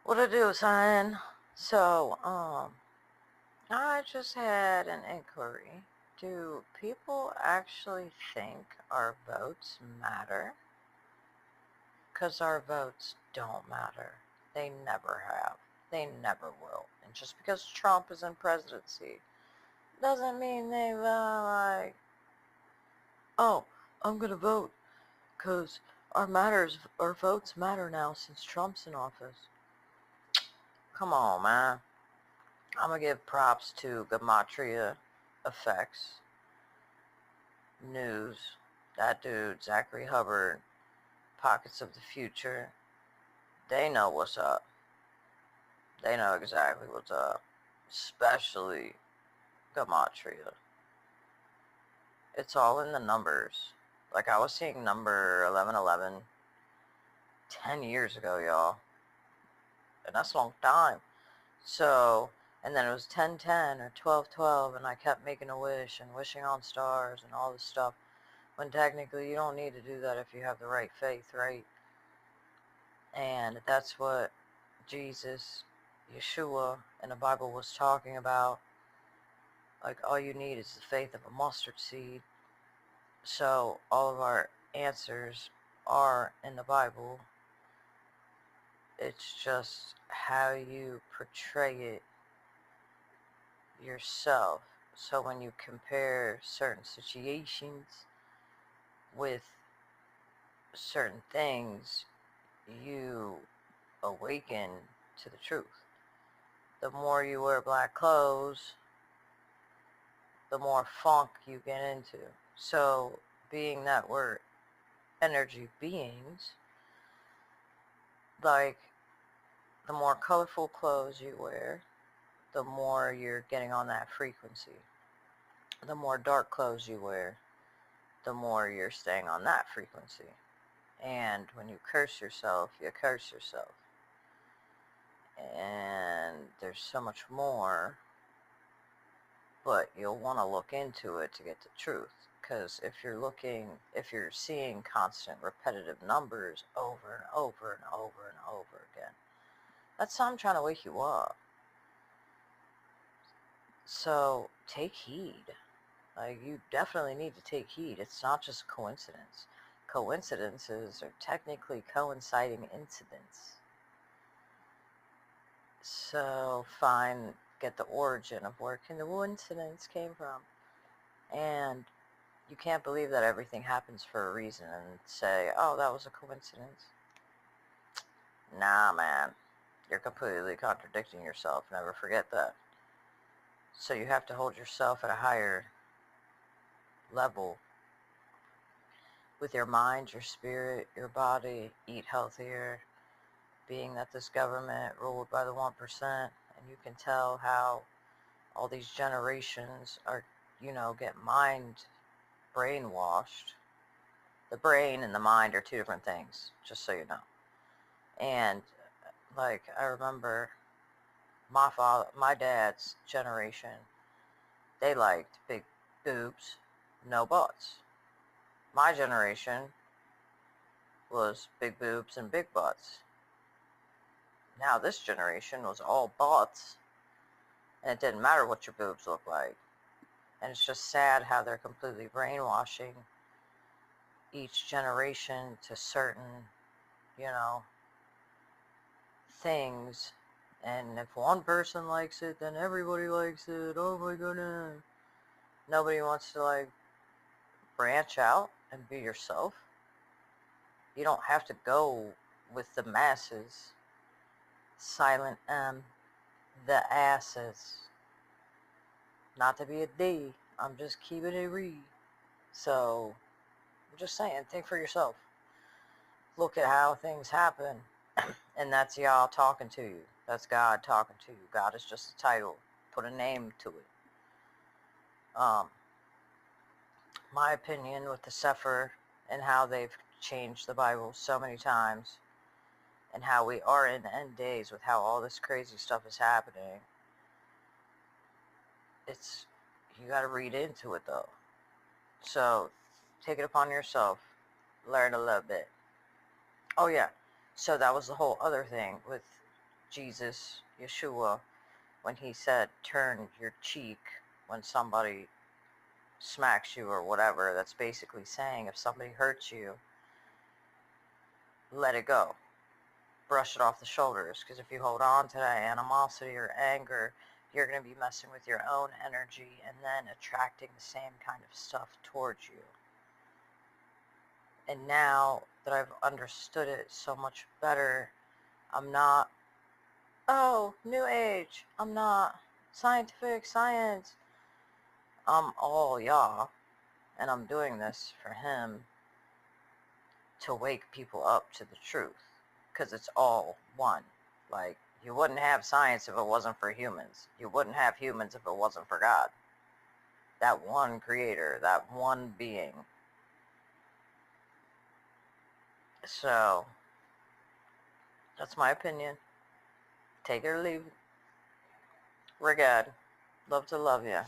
What I do, son? So, I just had an inquiry. Do people actually think our votes matter? Because our votes don't matter. They never have. They never will. And just because Trump is in presidency doesn't mean they oh, I'm gonna vote because our votes matter now since Trump's in office. Come on, man. I'm gonna give props to Gematria Effects News. That dude, Zachary Hubbard, Pockets of the Future. They know what's up. They know exactly what's up. Especially Gematria. It's all in the numbers. Like I was seeing number 1111 10 years ago, y'all. And that's a long time. So, and then it was 1010 or 1212, and I kept making a wish and wishing on stars and all this stuff. When technically you don't need to do that if you have the right faith, right? And that's what Jesus, Yeshua, in the Bible was talking about. Like all you need is the faith of a mustard seed. So all of our answers are in the Bible. It's just how you portray it yourself. So when you compare certain situations with certain things, you awaken to the truth. The more you wear black clothes, the more funk you get into. So being that we're energy beings, like the more colorful clothes you wear, the more you're getting on that frequency. The more dark clothes you wear, the more you're staying on that frequency. And when you curse yourself, you curse yourself. And there's so much more, but you'll want to look into it to get the truth. Because if you're seeing constant repetitive numbers over and over and over and over again, that's how I'm trying to wake you up. So take heed. Like, you definitely need to take heed. It's not just coincidence. Coincidences are technically coinciding incidents. So get the origin of where can the coincidence came from. And you can't believe that everything happens for a reason and say, oh, that was a coincidence. Nah, man. You're completely contradicting yourself. Never forget that. So you have to hold yourself at a higher level with your mind, your spirit, your body. Eat healthier. Being that this government ruled by the 1%, and you can tell how all these generations are, get brainwashed. The brain and the mind are two different things, just so you know. And like I remember my dad's generation, they liked big boobs, no butts. My generation was big boobs and big butts. Now this generation was all butts, and it didn't matter what your boobs look like. And it's just sad how they're completely brainwashing each generation to certain, things. And if one person likes it, then everybody likes it. Oh my goodness. Nobody wants to branch out and be yourself. You don't have to go with the masses. Silent M, the asses. Not to be a D, I'm just keeping it real. So, I'm just saying, think for yourself. Look at how things happen. And that's y'all talking to you. That's God talking to you. God is just a title. Put a name to it. My opinion with the Sefer and how they've changed the Bible so many times, and how we are in the end days with how all this crazy stuff is happening. You got to read into it though. So take it upon yourself. Learn a little bit. Oh yeah. So that was the whole other thing with Jesus, Yeshua, when he said, turn your cheek when somebody smacks you or whatever. That's basically saying if somebody hurts you, let it go. Brush it off the shoulders, because if you hold on to that animosity or anger, you're going to be messing with your own energy and then attracting the same kind of stuff towards you. And now that I've understood it so much better, I'm not, oh, New Age, I'm not scientific science. I'm all Yah, and I'm doing this for him to wake people up to the truth, because it's all one. Like, you wouldn't have science if it wasn't for humans. You wouldn't have humans if it wasn't for God. That one creator, that one being. So, that's my opinion. Take it or leave it. Regard. Love to love you.